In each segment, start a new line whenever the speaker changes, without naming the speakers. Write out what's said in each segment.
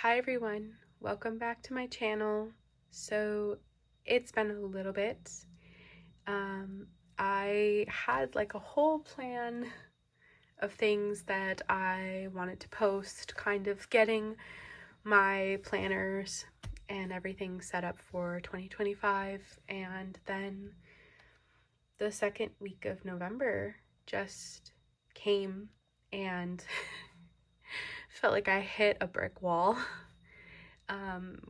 Hi everyone, welcome back to my channel. So it's been a little bit. I had like a whole plan of things that I wanted to post, kind of getting my planners and everything set up for 2025, and then the second week of November just came and felt like I hit a brick wall.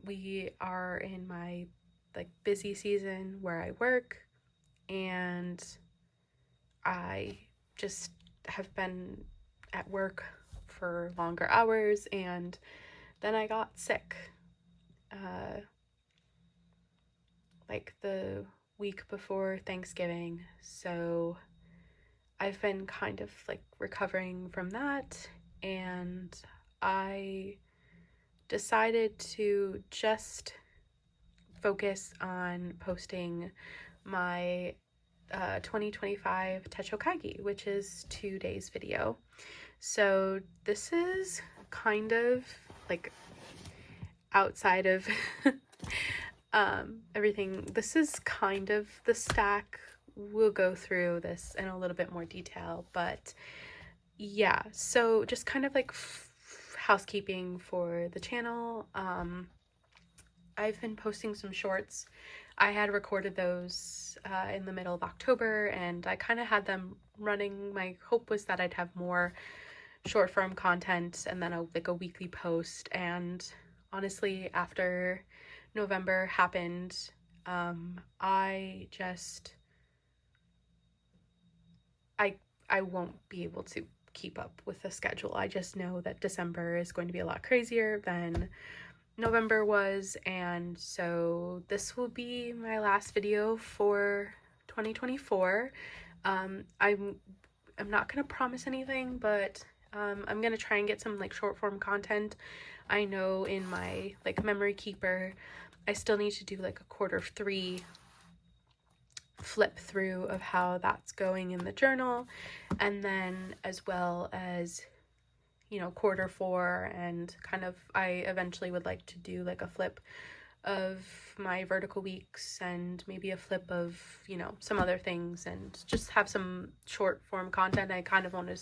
We are in my busy season where I work, and I just have been at work for longer hours, and then I got sick like the week before Thanksgiving. So I've been kind of like recovering from that, and I decided to just focus on posting my 2025 Techo Kaigi, which is 2 days video. So this is kind of like outside of everything. This is kind of the stack. We'll go through this in a little bit more detail, but yeah, so just kind of like housekeeping for the channel. I've been posting some shorts. I had recorded those in the middle of October, and I kind of had them running. My hope was that I'd have more short form content and then a weekly post. And honestly, after November happened, I just I won't be able to keep up with the schedule. I just know that December is going to be a lot crazier than November was, and so this will be my last video for 2024. I'm not gonna promise anything, but I'm gonna try and get some like short form content. I know in my like memory keeper, I still need to do like a quarter 3 flip through of how that's going in the journal, and then as well as quarter 4, and kind of I eventually would like to do like a flip of my vertical weeks and maybe a flip of some other things, and just have some short form content. I kind of want to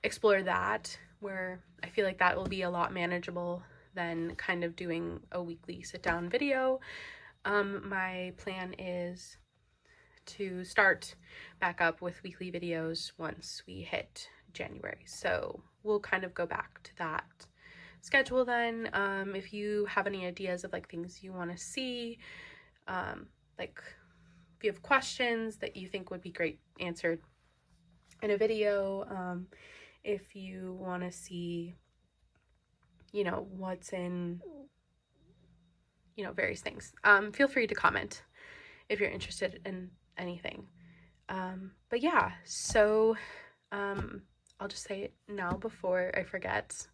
explore that, where I feel like that will be a lot manageable than kind of doing a weekly sit down video. My plan is to start back up with weekly videos once we hit January. So we'll kind of go back to that schedule then. If you have any ideas of like things you want to see, like if you have questions that you think would be great answered in a video, if you want to see what's in various things, feel free to comment if you're interested in anything. But yeah, so I'll just say it now before I forget,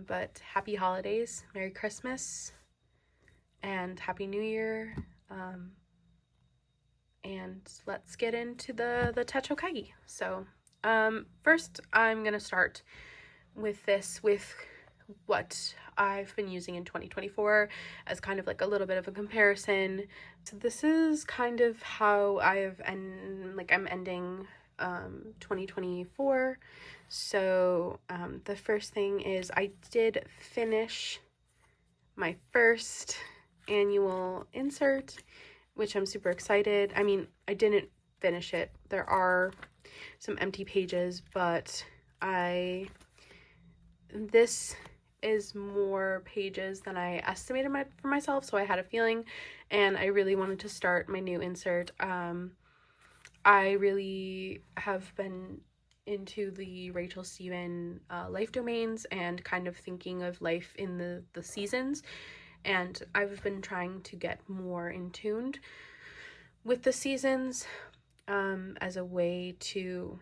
but happy holidays, Merry Christmas, and Happy New Year. And let's get into the Techo Kaigi. So first I'm gonna start with what I've been using in 2024 as kind of like a little bit of a comparison. So this is kind of how I'm ending 2024. So the first thing is I did finish my first annual insert, which I'm super excited. I mean, I didn't finish it. There are some empty pages, but this is more pages than I estimated for myself, so I had a feeling, and I really wanted to start my new insert. I really have been into the Rachel Steven life domains, and kind of thinking of life in the seasons, and I've been trying to get more in tuned with the seasons as a way to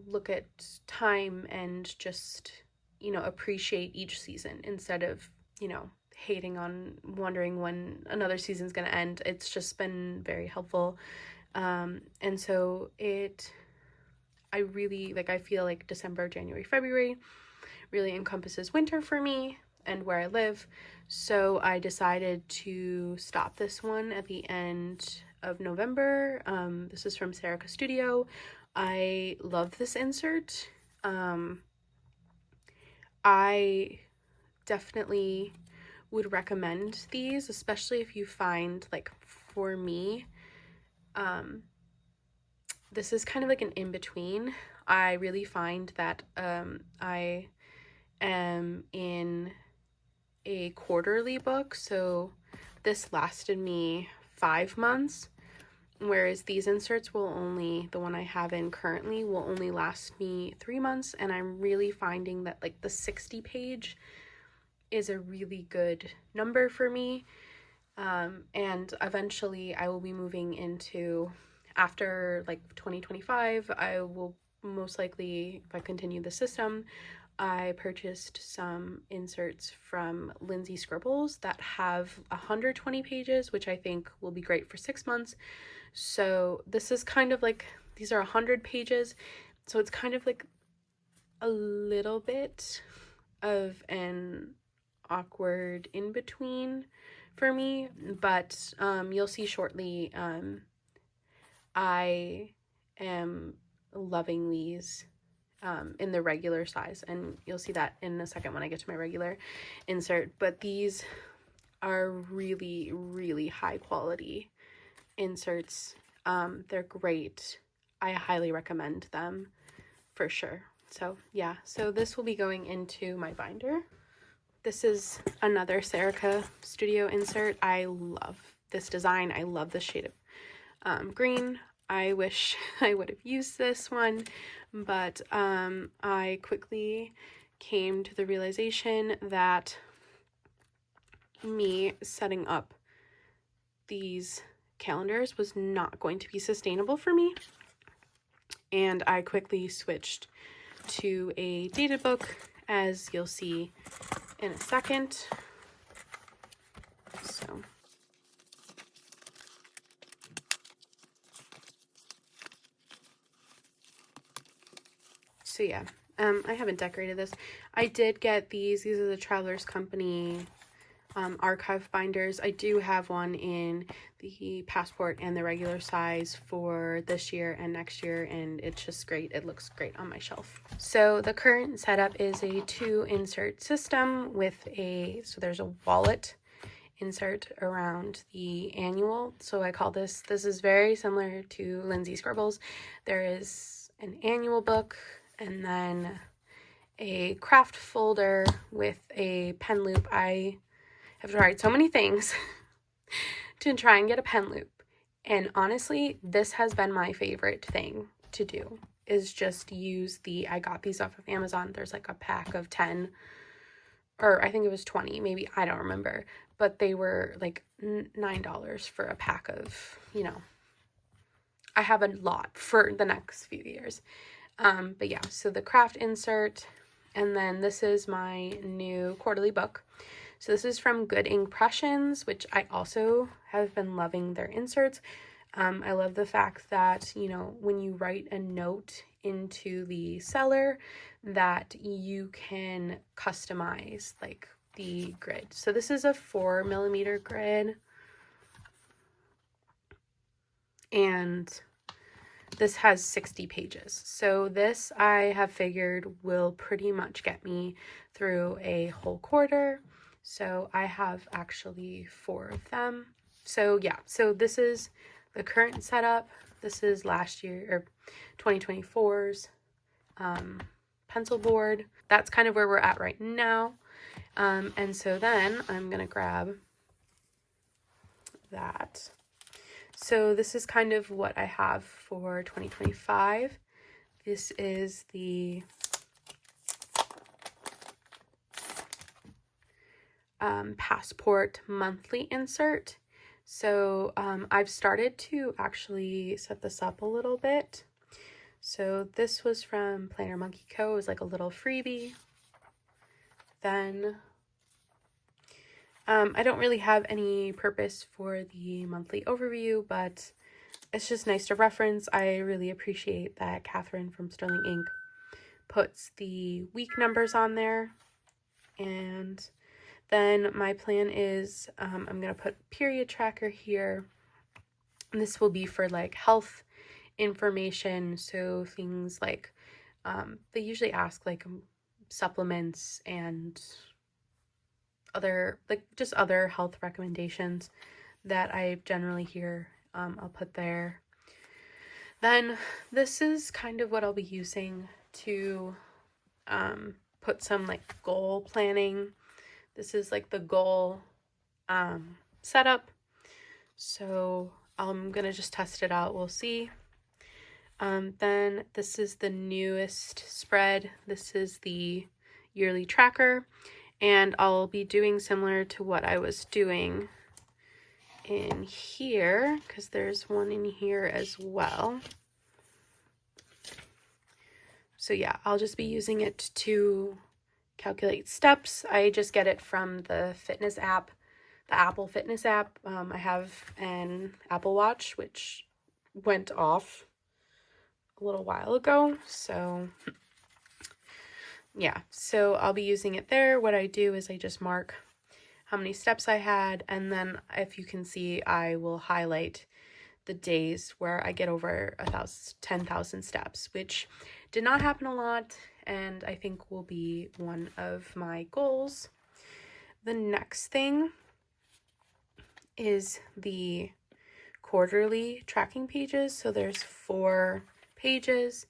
look at time and just appreciate each season instead of hating on wondering when another season's gonna end. It's just been very helpful, and so I really I feel like December, January, February really encompasses winter for me and where I live. So I decided to stop this one at the end of November. This is from Serica Studio. I love this insert. I definitely would recommend these, especially if you find, like, for me, this is kind of like an in-between. I really find that I am in a quarterly book, so this lasted me 5 months, whereas these inserts will only, the one I have in currently, will only last me 3 months, and I'm really finding that, like, the 60 page is a really good number for me. And eventually I will be moving into, after like 2025, I will most likely, if I continue the system, I purchased some inserts from Lindsay Scribbles that have 120 pages, which I think will be great for 6 months. So this is kind of like, these are 100 pages, so it's kind of like a little bit of an awkward in between for me, but you'll see shortly. I am loving these in the regular size, and you'll see that in a second when I get to my regular insert. But these are really, really high quality inserts. They're great. I highly recommend them for sure. So yeah, so this will be going into my binder. This is another Serica Studio insert. I love this design. I love the shade of green. I wish I would have used this one, but I quickly came to the realization that me setting up these calendars was not going to be sustainable for me, and I quickly switched to a dated book, as you'll see in a second. So yeah, I haven't decorated this. I did get these. These are the Travelers Company archive binders. I do have one in the passport and the regular size for this year and next year, and it's just great. It looks great on my shelf. So the current setup is a 2 insert system with so there's a wallet insert around the annual. So I call this is very similar to Lindsay Scribbles. There is an annual book, and then a craft folder with a pen loop. I have tried so many things to try and get a pen loop, and honestly, this has been my favorite thing to do, is just use I got these off of Amazon. There's like a pack of 10, or I think it was 20, maybe, I don't remember, but they were like $9 for a pack of, I have a lot for the next few years. But yeah, so the craft insert, and then this is my new quarterly book. So this is from Good Impressions, which I also have been loving their inserts. I love the fact that, when you write a note into the seller, that you can customize like the grid. So this is a 4mm grid, and this has 60 pages. So this, I have figured, will pretty much get me through a whole quarter. So I have actually 4 of them. So yeah, so this is the current setup. This is last year, or 2024's pencil board. That's kind of where we're at right now. And so then I'm gonna grab that. So this is kind of what I have for 2025. This is the passport monthly insert. So I've started to actually set this up a little bit. So this was from Planner Monkey Co. It was like a little freebie. Then I don't really have any purpose for the monthly overview, but it's just nice to reference. I really appreciate that Catherine from Sterling Ink puts the week numbers on there. And then my plan is I'm going to put period tracker here. And this will be for like health information. So things like they usually ask like supplements and other like just other health recommendations that I generally hear. I'll put there. Then this is kind of what I'll be using to put some like goal planning. This is like the goal setup. So I'm gonna just test it out. We'll see. Then this is the newest spread. This is the yearly tracker, and I'll be doing similar to what I was doing in here, because there's one in here as well. So yeah, I'll just be using it to calculate steps. I just get it from the fitness app, the Apple Fitness app. I have an Apple Watch, which went off a little while ago. So yeah, so I'll be using it there. What I do is I just mark how many steps I had, and then if you can see, I will highlight the days where I get over 10,000 steps, which did not happen a lot, and I think will be one of my goals. The next thing is the quarterly tracking pages. So there's 4 pages,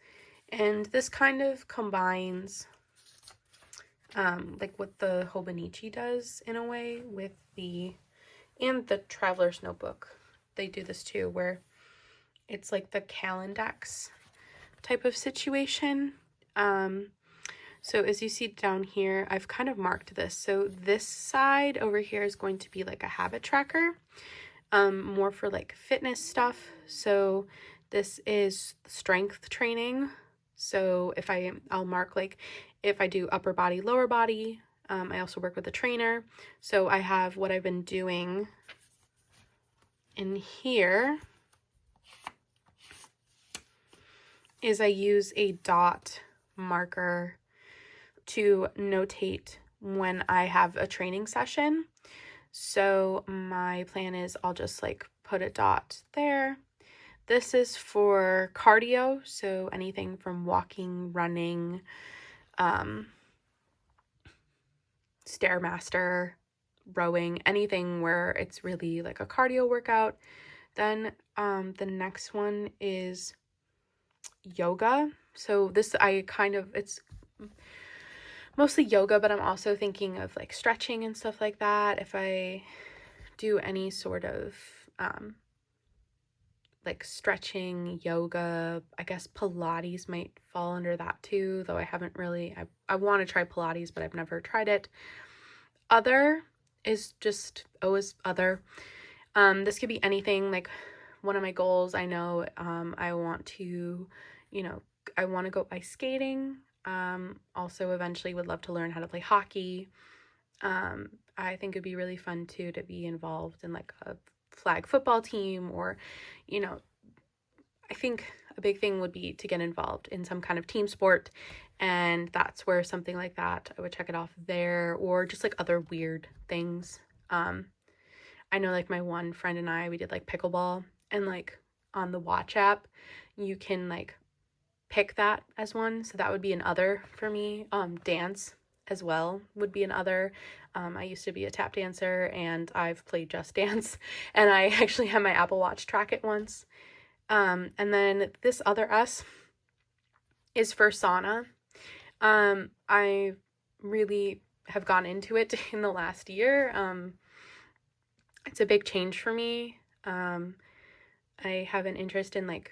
and this kind of combines like what the hobonichi does in a way with and the traveler's notebook. They do this too, where it's like the Calendex type of situation. So as you see down here, I've kind of marked this. So this side over here is going to be like a habit tracker, more for like fitness stuff. So this is strength training. So if I'll mark like if I do upper body, lower body. I also work with a trainer. So I have what I've been doing in here is I use a dot marker to notate when I have a training session. So my plan is I'll just like put a dot there. This is for cardio, so anything from walking, running, Stairmaster, rowing, anything where it's really like a cardio workout. Then the next one is yoga. So this it's mostly yoga, but I'm also thinking of like stretching and stuff like that. If I do any sort of like stretching, yoga, I guess Pilates might fall under that too, though I haven't really, I want to try Pilates, but I've never tried it. Other is just always other. This could be anything. Like one of my goals, I know I want to, I want to go ice skating. Also eventually would love to learn how to play hockey. I think it'd be really fun too to be involved in like a flag football team, or I think a big thing would be to get involved in some kind of team sport, and that's where something like that, I would check it off there, or just like other weird things. I know like my one friend and we did like pickleball, and like on the watch app you can like pick that as one, so that would be an other for me. Dance as well would be an other. I used to be a tap dancer, and I've played Just Dance, and I actually had my Apple Watch track it once. And then this other S is for sauna. I really have gone into it in the last year. It's a big change for me. I have an interest in like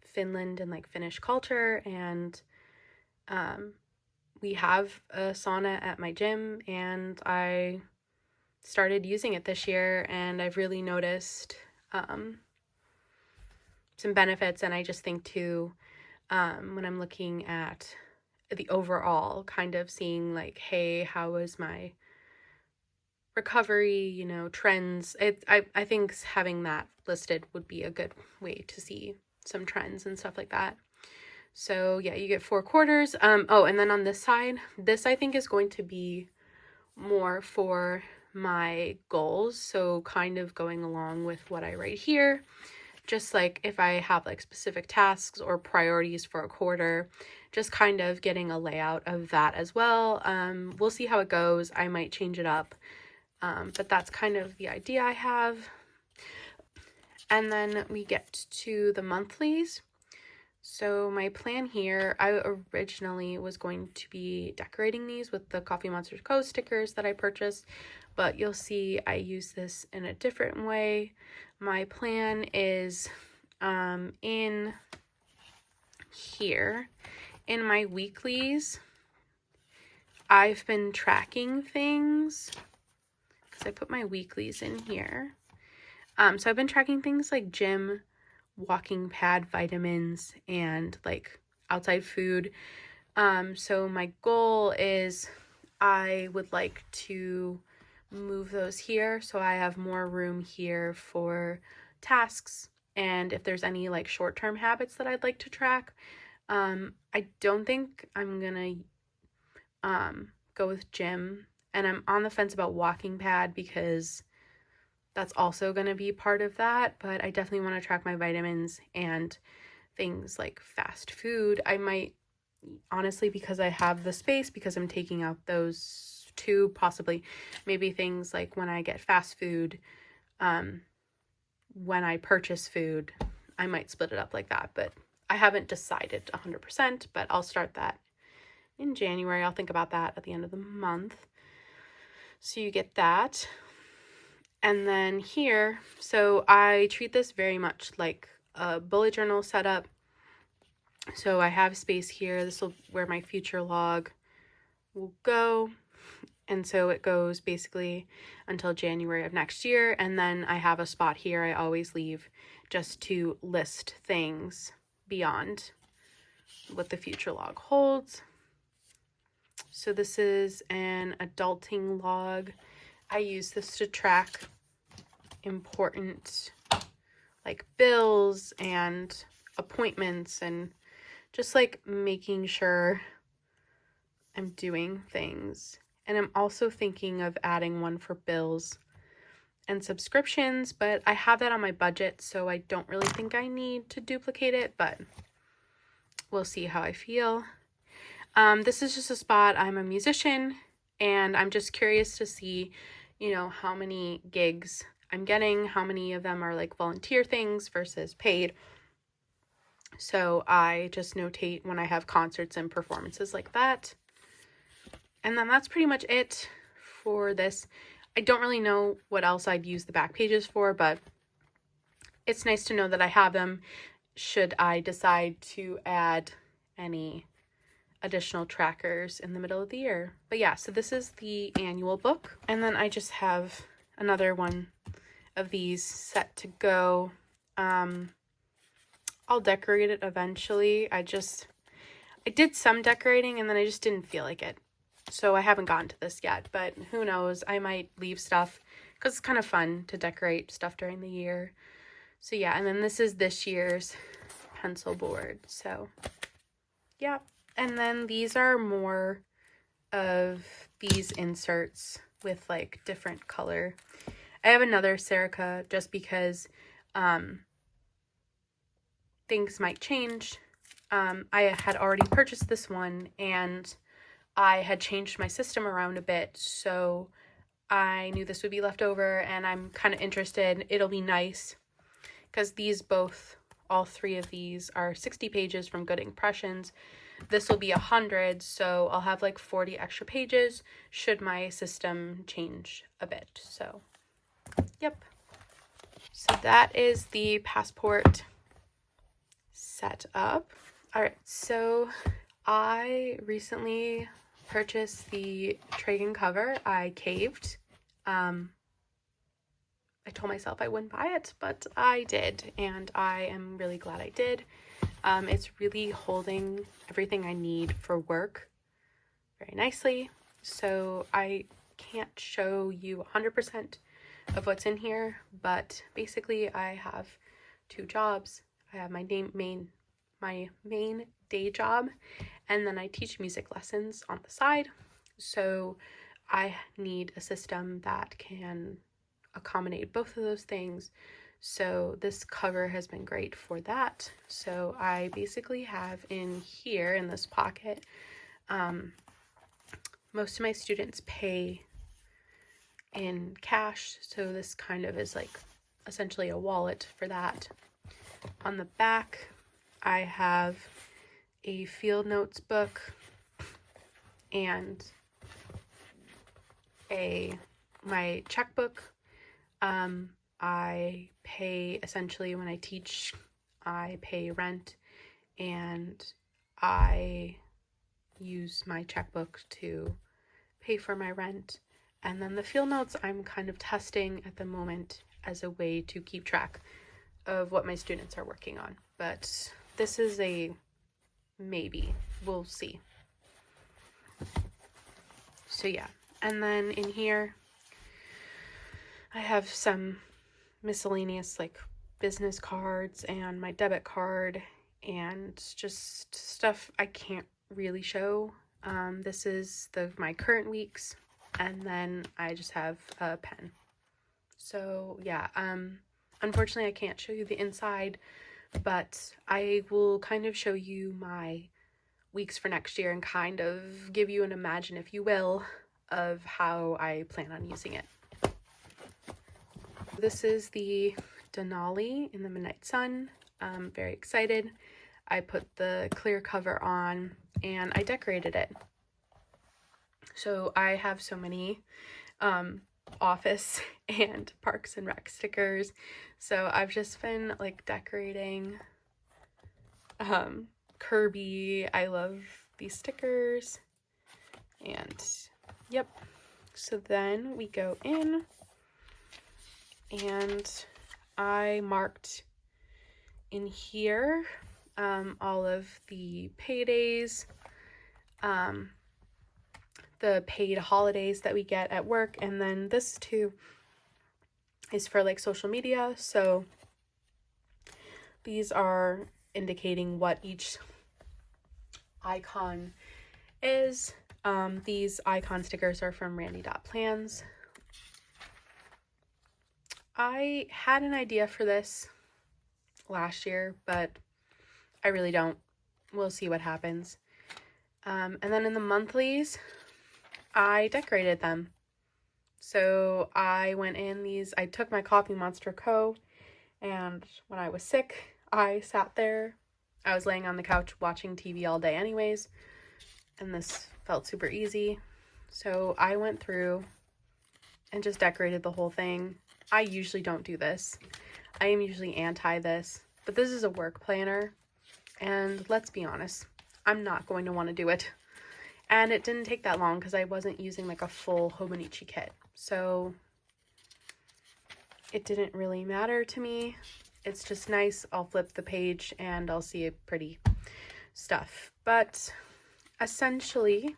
Finland and like Finnish culture, and we have a sauna at my gym, and I started using it this year, and I've really noticed some benefits. And I just think too, when I'm looking at the overall, kind of seeing like, hey, how was my recovery, trends. I think having that listed would be a good way to see some trends and stuff like that. So yeah, you get 4 quarters. Oh, and then on this side, this I think is going to be more for my goals. So kind of going along with what I write here, just like if I have like specific tasks or priorities for a quarter, just kind of getting a layout of that as well. We'll see how it goes. I might change it up. But that's kind of the idea I have. And then we get to the monthlies. So my plan here, I originally was going to be decorating these with the Coffee Monsters Co. stickers that I purchased, but you'll see I use this in a different way. My plan is in here, in my weeklies, I've been tracking things, because I put my weeklies in here. So I've been tracking things like gym, walking pad, vitamins, and like outside food. So my goal is I would like to move those here so I have more room here for tasks, and if there's any like short-term habits that I'd like to track. I don't think I'm gonna go with gym, and I'm on the fence about walking pad because that's also going to be part of that, but I definitely want to track my vitamins and things like fast food. I might, honestly, because I have the space, because I'm taking out those 2, possibly maybe things like when I get fast food, when I purchase food, I might split it up like that, but I haven't decided 100%, but I'll start that in January. I'll think about that at the end of the month. So you get that. And then here, so I treat this very much like a bullet journal setup. So I have space here. This will where my future log will go. And so it goes basically until January of next year. And then I have a spot here I always leave just to list things beyond what the future log holds. So this is an adulting log. I use this to track important like bills and appointments and just like making sure I'm doing things. And I'm also thinking of adding one for bills and subscriptions, but I have that on my budget, so I don't really think I need to duplicate it, but we'll see how I feel. This is just a spot. I'm a musician, and I'm just curious to see, how many gigs I'm getting, how many of them are like volunteer things versus paid. So I just notate when I have concerts and performances like that. And then that's pretty much it for this. I don't really know what else I'd use the back pages for, but it's nice to know that I have them should I decide to add any additional trackers in the middle of the year. But yeah, so this is the annual book. And then I just have another one of these set to go. I'll decorate it eventually. I did some decorating and then I just didn't feel like it. So I haven't gotten to this yet, but who knows? I might leave stuff because it's kind of fun to decorate stuff during the year. So yeah, and then this is this year's pencil board. So yeah, and then these are more of these inserts with like different color. I have another Serica just because things might change. I had already purchased this one and I had changed my system around a bit, so I knew this would be left over and I'm kind of interested. It'll be nice because all 3 of these are 60 pages from Good Impressions. This will be 100, so I'll have like 40 extra pages should my system change a bit. So, yep. So that is the passport set up. All right, so I recently purchased the Tragan cover. I caved. I told myself I wouldn't buy it, but I did, and I am really glad I did. It's really holding everything I need for work very nicely, so I can't show you 100% of what's in here, but basically I have 2 jobs. I have my main day job, and then I teach music lessons on the side. So I need a system that can accommodate both of those things. So this cover has been great for that. So I basically have in here in this pocket, most of my students pay in cash, so this kind of is like essentially a wallet for that. On the back, I have a field notes book and my checkbook. I pay, essentially when I teach, I pay rent, and I use my checkbook to pay for my rent. And then the field notes I'm kind of testing at the moment as a way to keep track of what my students are working on. But this is a maybe. We'll see. So yeah. And then in here, I have some miscellaneous like business cards and my debit card and just stuff I can't really show. This is my current weeks, and then I just have a pen. So yeah, unfortunately I can't show you the inside, but I will kind of show you my weeks for next year and kind of give you an imagine, if you will, of how I plan on using it. This is the Denali in the Midnight Sun. I'm very excited. I put the clear cover on and I decorated it. So I have so many office and Parks and Rec stickers. So I've just been like decorating Kirby. I love these stickers. And yep. So then we go in and I marked in here all of the paydays, the paid holidays that we get at work, and then this too is for like social media. So these are indicating what each icon is. These icon stickers are from Randy.plans. I had an idea for this last year, but I really don't. We'll see what happens. And then in the monthlies, I decorated them. So I went in these, I took my Coffee Monster Co. And when I was sick, I sat there. I was laying on the couch watching TV all day anyways. And this felt super easy. So I went through and just decorated the whole thing. I usually don't do this. I am usually anti this. But this is a work planner. And let's be honest, I'm not going to want to do it. And it didn't take that long because I wasn't using like a full hobonichi kit. So it didn't really matter to me. It's just nice. I'll flip the page and I'll see pretty stuff. But essentially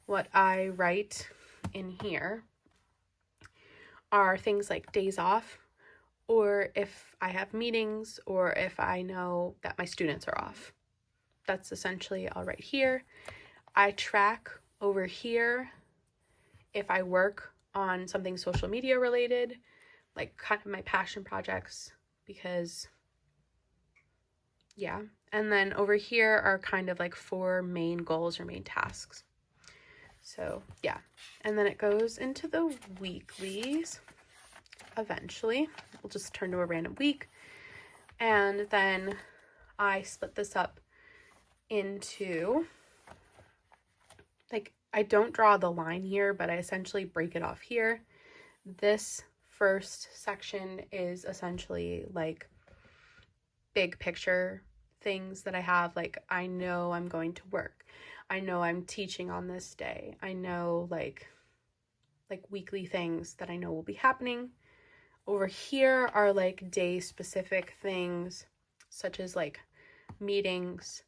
what I write in here are things like days off, or if I have meetings, or if I know that my students are off. That's essentially all right here. I track over here if I work on something social media related, like kind of my passion projects, because yeah. And then over here are kind of like 4 main goals or main tasks. So yeah. And then it goes into the weeklies eventually. We'll just turn to a random week. And then I split this up into, like, I don't draw the line here, but I essentially break it off here. This first section is essentially like big picture things that I have. Like, I know I'm going to work. I know I'm teaching on this day. I know like weekly things that I know will be happening. Over here are like day specific things, such as like meetings,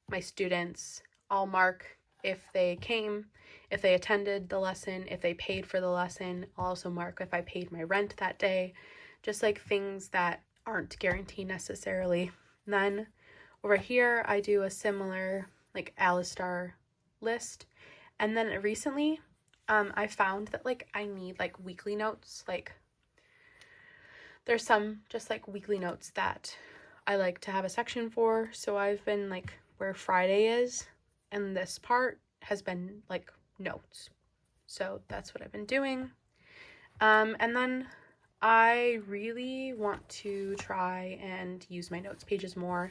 my students. I'll mark if they came, if they attended the lesson, if they paid for the lesson. I'll also mark if I paid my rent that day, just like things that aren't guaranteed necessarily. Then Over here, I do a similar like Alistar list. And then recently, I found that like I need like weekly notes. Like there's some just like weekly notes that I like to have a section for. So I've been like where Friday is, and this part has been like notes. So that's what I've been doing. And then I really want to try and use my notes pages more.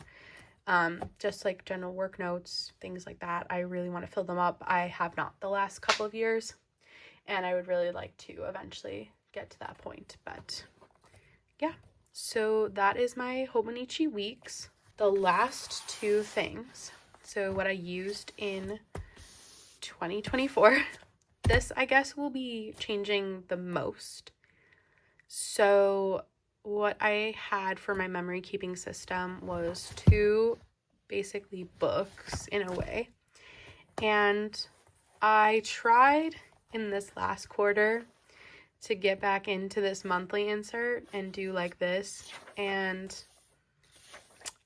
Just like general work notes, things like that. I really want to fill them up. I have not the last couple of years, and I would really like to eventually get to that point. But yeah, so that is my hobonichi weeks. The last two things, so what I used in 2024, this I guess will be changing the most. So what I had for my memory keeping system was two basically books in a way. And I tried in this last quarter to get back into this monthly insert and do like this, and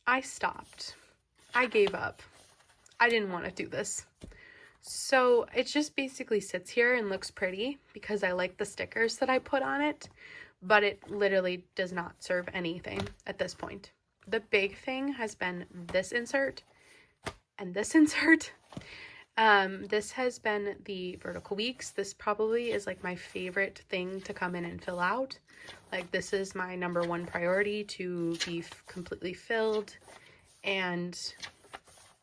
I stopped. I gave up. I didn't want to do this. So it just basically sits here and looks pretty because I like the stickers that I put on it, but it literally does not serve anything at this point. The big thing has been this insert and this insert. This has been the vertical weeks. This probably is like my favorite thing to come in and fill out. Like this is my number one priority to be completely filled, and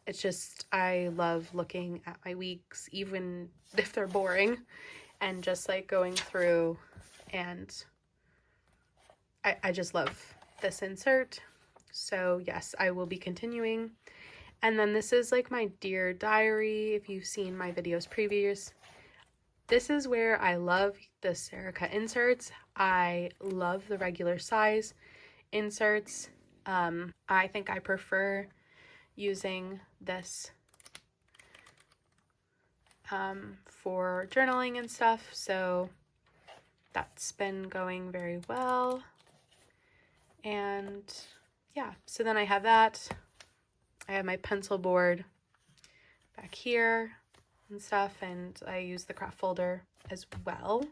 it's just, I love looking at my weeks, even if they're boring, and just like going through, and I just love this insert. So yes, I will be continuing. And then this is like my Dear Diary. If you've seen my videos previous, this is where I love the Serica inserts. I love the regular size inserts. I think I prefer using this for journaling and stuff, so that's been going very well. And yeah, so then I have that. I have my pencil board back here and stuff, and I use the craft folder as well.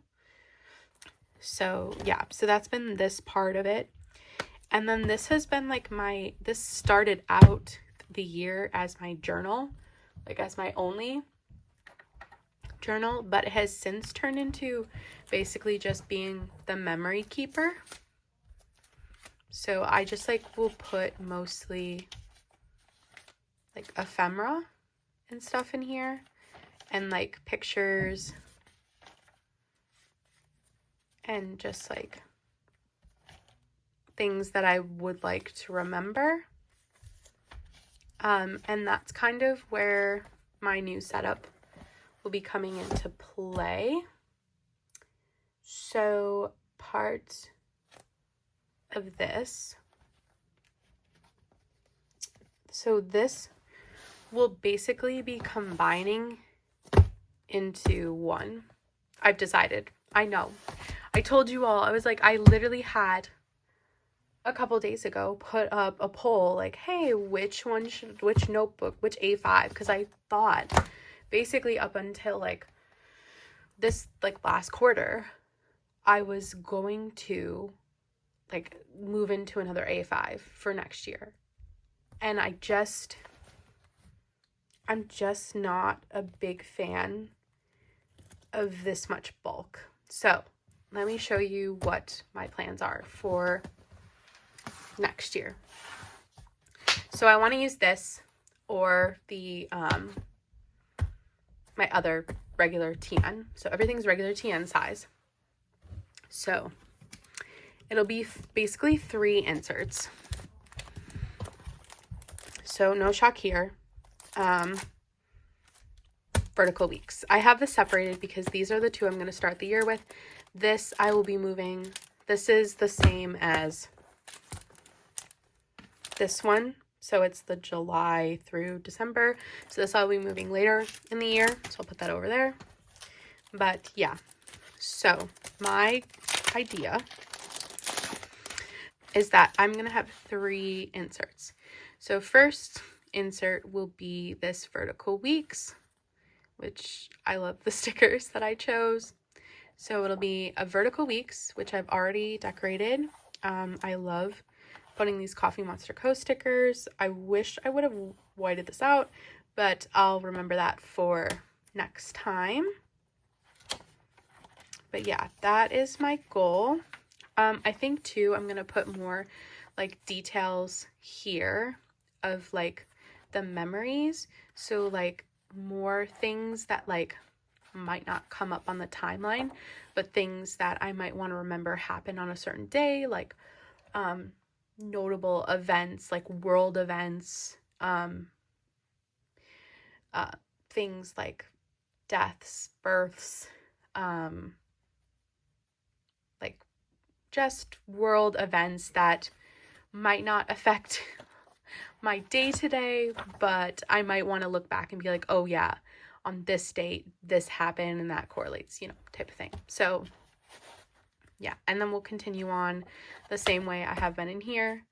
So yeah, so that's been this part of it. And then this has been like this started out the year as my journal, like as my only journal, but it has since turned into basically just being the memory keeper. So I just like will put mostly like ephemera and stuff in here, and like pictures, and just like things that I would like to remember. And that's kind of where my new setup will be coming into play. So part of this, so this will basically be combining into one. I've decided. I know. I told you all, I was like, I literally had a couple days ago put up a poll like, hey, which notebook, which A5, because I thought basically up until like this like last quarter I was going to like move into another A5 for next year, and I'm just not a big fan of this much bulk. So let me show you what my plans are for next year. So I want to use this or the my other regular TN. So everything's regular TN size. So it'll be basically 3 inserts. So no shock here. Vertical weeks. I have this separated because these are the 2 I'm going to start the year with. This I will be moving. This is the same as this one. So it's the July through December. So this I'll be moving later in the year. So I'll put that over there. But yeah. So my idea is that I'm going to have 3 inserts. So first insert will be this vertical weeks, which I love the stickers that I chose. So it'll be a vertical weeks, which I've already decorated. I love putting these Coffee Monster Co. stickers. I wish I would have whited this out, but I'll remember that for next time. But yeah, that is my goal. I think too, I'm going to put more like details here of like the memories. So like more things that like might not come up on the timeline, but things that I might want to remember happen on a certain day, like notable events, like world events, things like deaths, births, like just world events that might not affect my day-to-day, but I might want to look back and be like, oh yeah, on this date this happened and that correlates, you know, type of thing. So yeah, and then we'll continue on the same way I have been in here.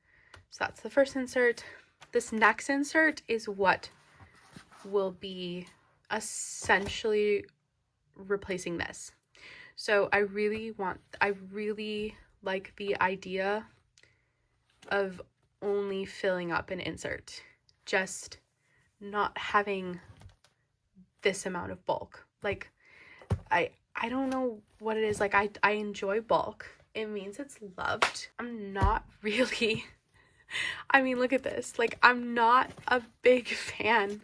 So that's the first insert. This next insert is what will be essentially replacing this. So I really like the idea of only filling up an insert, just not having this amount of bulk. Like I don't know what it is. Like I enjoy bulk. It means it's loved. I'm not really I mean, look at this. Like I'm not a big fan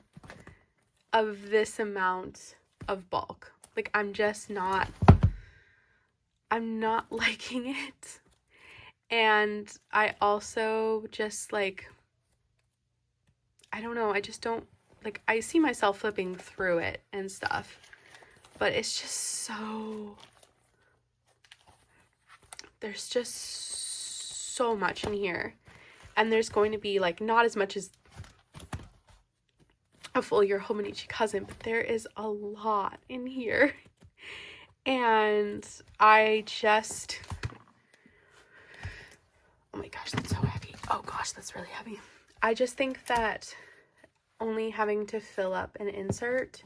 of this amount of bulk. Like I'm not liking it. And I also just like, I don't know, I just don't, like, I see myself flipping through it and stuff, but it's just so, there's just so much in here. And there's going to be, like, not as much as a full year hobonichi cousin, but there is a lot in here. And I just, oh my gosh, that's so heavy. Oh gosh, that's really heavy. I just think that only having to fill up an insert,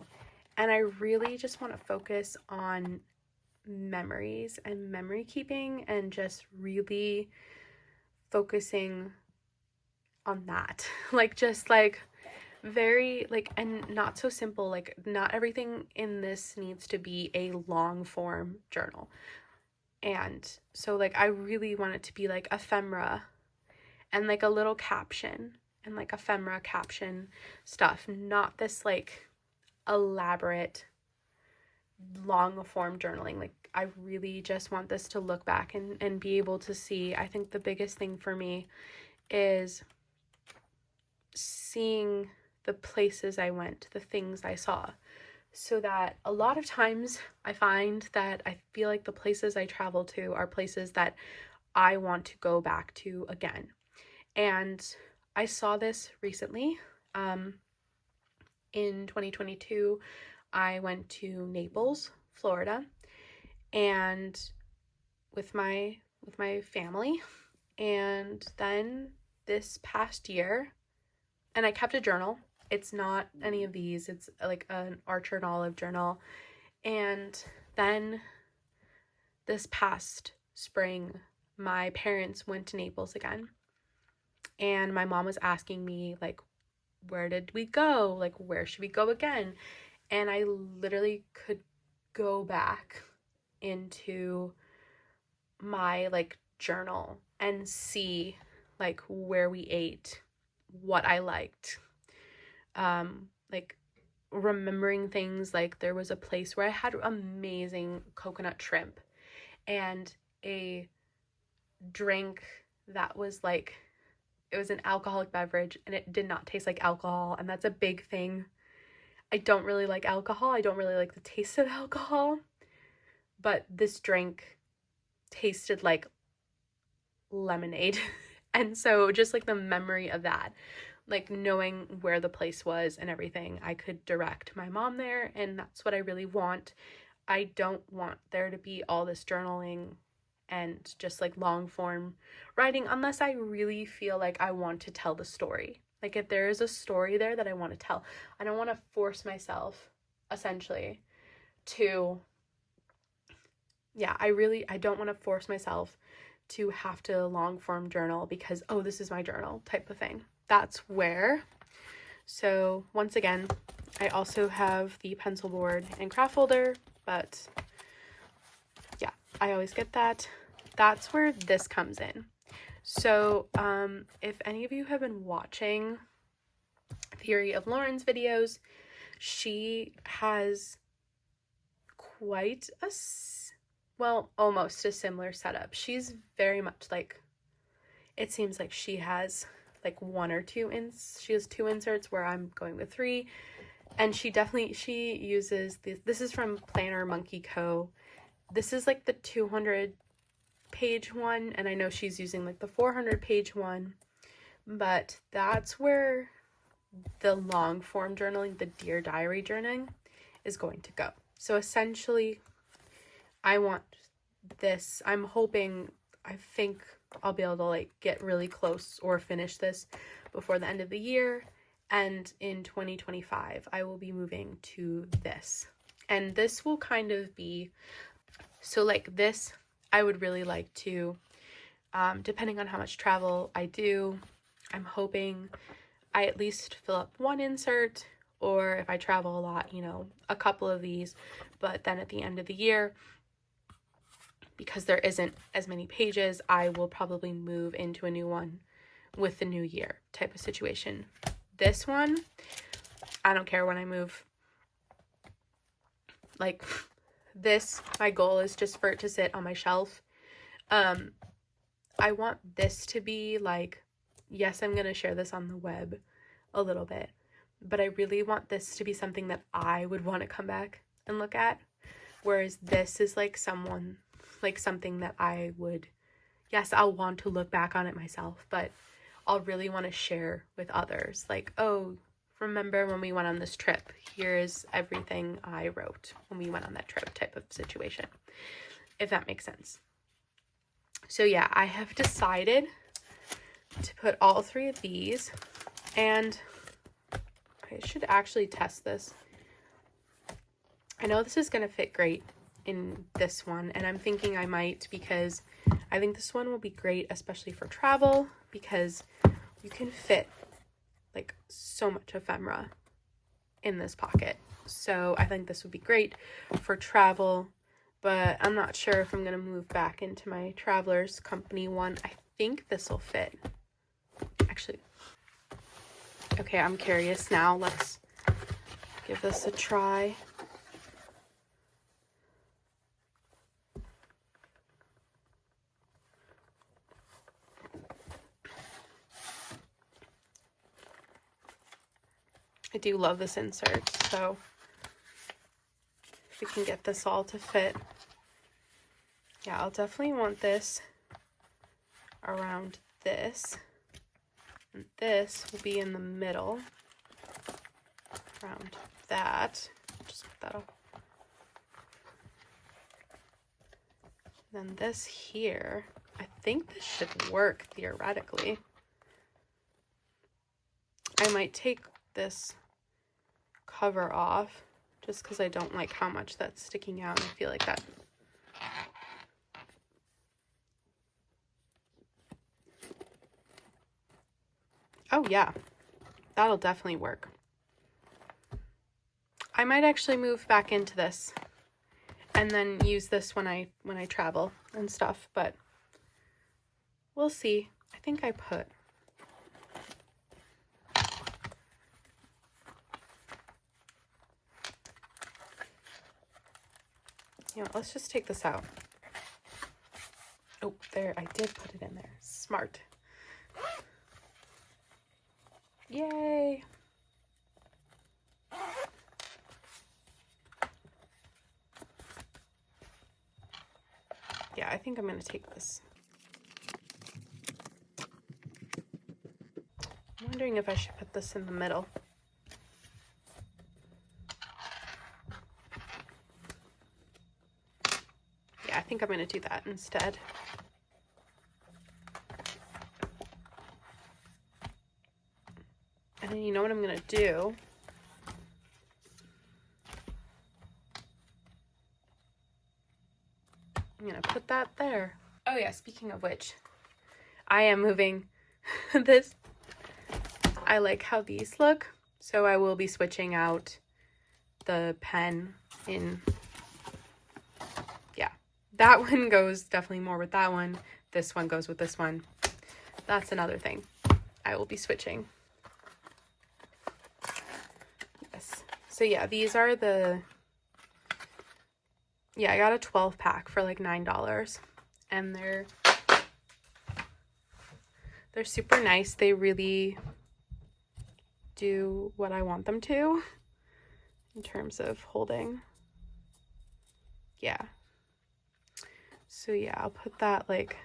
and I really just want to focus on memories and memory keeping and just really focusing on that. Like just like very like, and not so simple, like not everything in this needs to be a long form journal. And so like I really want it to be like ephemera and like a little caption and like ephemera caption stuff, not this like elaborate long form journaling. Like I really just want this to look back and be able to see. I think the biggest thing for me is seeing the places I went, the things I saw, so that a lot of times I find that I feel like the places I travel to are places that I want to go back to again. And I saw this recently. In 2022, I went to Naples, Florida, and with my family. And then this past year, and I kept a journal. It's not any of these. It's like an Orchard Olive journal. And then this past spring, my parents went to Naples again. And my mom was asking me, like, where did we go? Like, where should we go again? And I literally could go back into my like journal and see like where we ate, what I liked, like remembering things. Like there was a place where I had amazing coconut shrimp and a drink that was like, it was an alcoholic beverage and it did not taste like alcohol, and that's a big thing. I don't really like alcohol. I don't really like the taste of alcohol, but this drink tasted like lemonade. And so just like the memory of that, like knowing where the place was and everything, I could direct my mom there, and that's what I really want. I don't want there to be all this journaling and just like long form writing, unless I really feel like I want to tell the story. Like if there is a story there that I want to tell, I don't want to force myself essentially to, I don't want to force myself to have to long form journal because, oh, this is my journal type of thing. That's where. So once again, I also have the pencil board and craft folder, but yeah, I always get that. That's where this comes in. So if any of you have been watching Theory of Lauren's videos, she has quite a, well, almost a similar setup. She's very much like, it seems like she has like one or two she has two inserts where I'm going with three. And she uses this is from Planner Monkey Co. This is like the 200 page one, and I know she's using like the 400 page one, but that's where the long form journaling, the Dear Diary journaling, is going to go. So essentially, I want this, I think I'll be able to like get really close or finish this before the end of the year. And in 2025, I will be moving to this. And this will kind of be, so like this, I would really like to, depending on how much travel I do, I'm hoping I at least fill up one insert, or if I travel a lot, you know, a couple of these. But then at the end of the year, because there isn't as many pages, I will probably move into a new one with the new year type of situation. This one, I don't care when I move. Like this, my goal is just for it to sit on my shelf. I want this to be like, yes, I'm going to share this on the web a little bit, but I really want this to be something that I would want to come back and look at. Whereas this is like something that I would, yes, I'll want to look back on it myself, but I'll really want to share with others. Like, oh, remember when we went on this trip? Here's everything I wrote when we went on that trip type of situation, if that makes sense. So yeah, I have decided to put all three of these, and I should actually test this. I know this is going to fit great in this one, and I'm thinking I might, because I think this one will be great, especially for travel, because you can fit like so much ephemera in this pocket. So I think this would be great for travel, but I'm not sure if I'm going to move back into my Traveler's Company one. I think this will fit. Actually, okay, I'm curious now. Let's give this a try. I do love this insert, so if we can get this all to fit. Yeah, I'll definitely want this around this, and this will be in the middle around that. Just put that up. Then this here, I think this should work theoretically. I might take this cover off just because I don't like how much that's sticking out. I feel like that. Oh yeah, that'll definitely work. I might actually move back into this and then use this when I travel and stuff, but we'll see. I think I put, you know, let's just take this out. Oh, there, I did put it in there. Smart. Yay. Yeah, I think I'm going to take this. I'm wondering if I should put this in the middle. Yeah, I think I'm going to do that instead. And then you know what I'm going to do? I'm going to put that there. Oh yeah, speaking of which, I am moving this. I like how these look, so I will be switching out the pen in, yeah, that one goes definitely more with that one. This one goes with this one. That's another thing. I will be switching. Yes. So yeah, these are the, yeah, I got a 12 pack for like $9, and they're super nice. They really do what I want them to in terms of holding. Yeah. So yeah, I'll put that like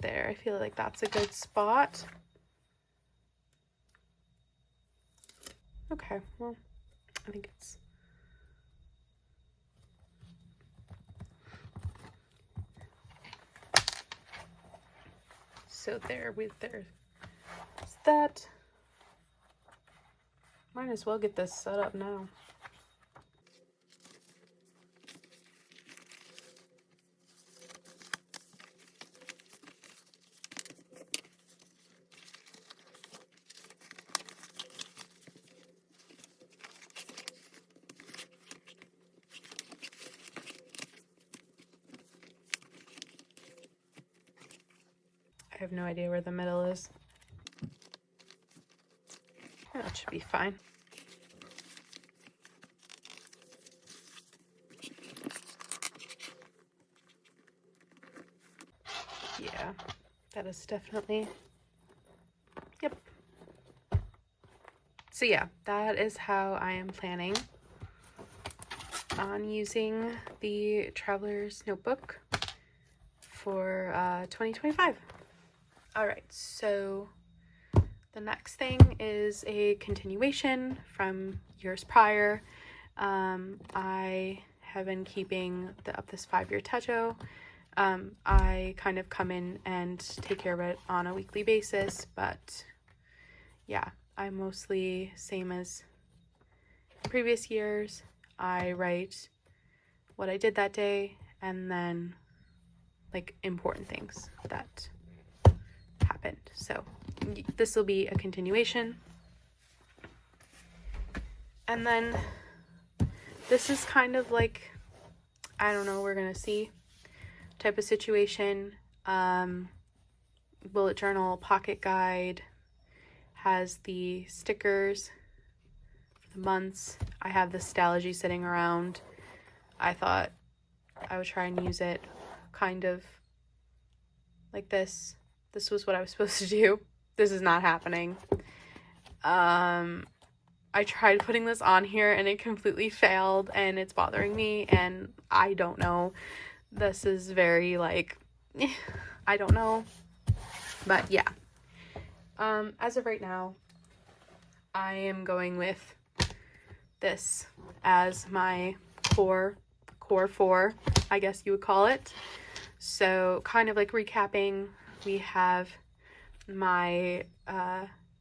there. I feel like that's a good spot. Okay, well, I think it's, so there with there. Is that, might as well get this set up now. I have no idea where the middle is. That should be fine. Yeah, that is definitely, yep. So yeah, that is how I am planning on using the Traveler's Notebook for 2025. All right, so the next thing is a continuation from years prior. I have been keeping this 5-year Techo. I kind of come in and take care of it on a weekly basis, but yeah, I mostly, same as previous years, I write what I did that day and then like important things that happened. So this will be a continuation. And then this is kind of like, I don't know, we're gonna see type of situation. Bullet journal pocket guide has the stickers for the months. I have the Stalogy sitting around. I thought I would try and use it kind of like this. This was what I was supposed to do. This is not happening. I tried putting this on here and it completely failed and it's bothering me and I don't know. This is very like, I don't know. But yeah. As of right now, I am going with this as my core 4, I guess you would call it. So kind of like recapping, we have my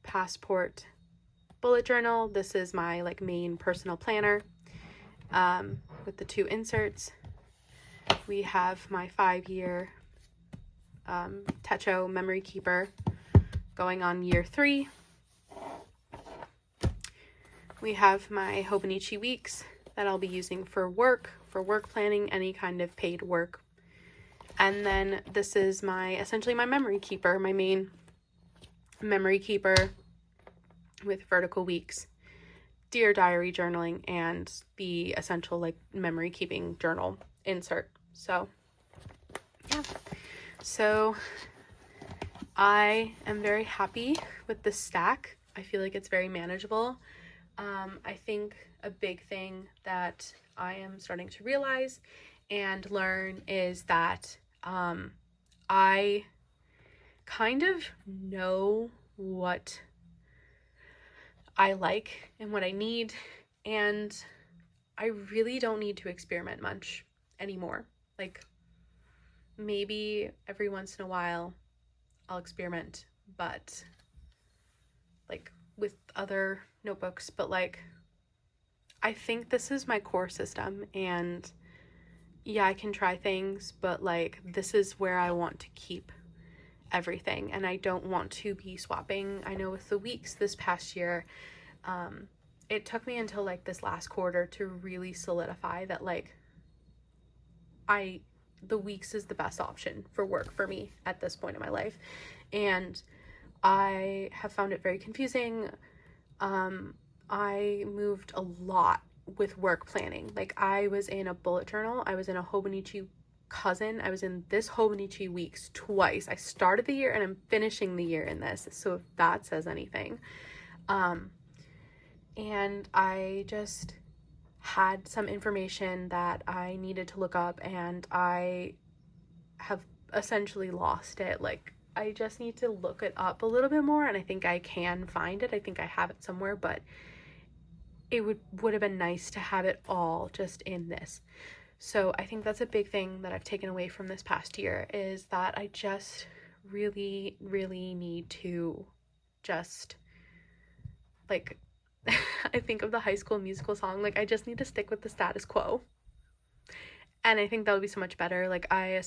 passport bullet journal. This is my like main personal planner with the 2 inserts. We have my 5-year Techo memory keeper going on year 3. We have my hobonichi weeks that I'll be using for work planning, any kind of paid work. And then this is essentially my memory keeper, my main memory keeper with vertical weeks, Dear Diary journaling, and the essential like memory keeping journal insert. So yeah, so I am very happy with this stack. I feel like it's very manageable. I think a big thing that I am starting to realize and learn is that I kind of know what I like and what I need, and I really don't need to experiment much anymore. Like, maybe every once in a while I'll experiment, but like with other notebooks, but like I think this is my core system, and yeah, I can try things, but like this is where I want to keep everything, and I don't want to be swapping. I know with the weeks this past year, it took me until like this last quarter to really solidify that like the weeks is the best option for work for me at this point in my life. And I have found it very confusing. I moved a lot with work planning. Like, I was in a bullet journal, I was in a hobonichi cousin, I was in this hobonichi weeks twice. I started the year and I'm finishing the year in this, so if that says anything. And I just had some information that I needed to look up, and I have essentially lost it. Like, I just need to look it up a little bit more, and I think I can find it. I think I have it somewhere, but it would have been nice to have it all just in this. So I think that's a big thing that I've taken away from this past year, is that I just really, really need to just, like, I think of the High School Musical song, like, I just need to stick with the status quo. And I think that would be so much better. Like, I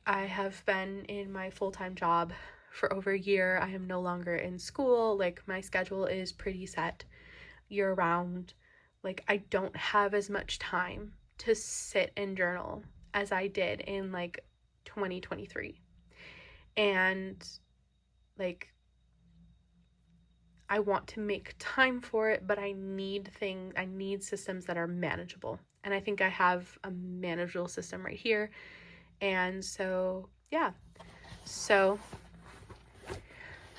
have been in my full-time job for over a year. I am no longer in school. Like, my schedule is pretty set year round. Like, I don't have as much time to sit and journal as I did in like 2023. And like, I want to make time for it, but I need systems that are manageable. And I think I have a manageable system right here. And so, yeah. So,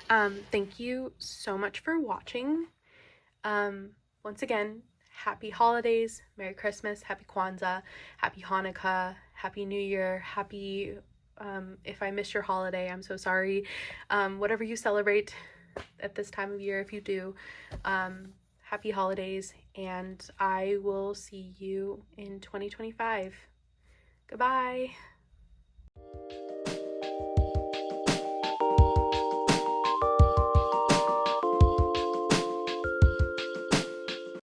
thank you so much for watching. Once again, happy holidays, Merry Christmas, Happy Kwanzaa, Happy Hanukkah, Happy New Year, happy, if I miss your holiday, I'm so sorry. Whatever you celebrate at this time of year, if you do, happy holidays, and I will see you in 2025. Goodbye.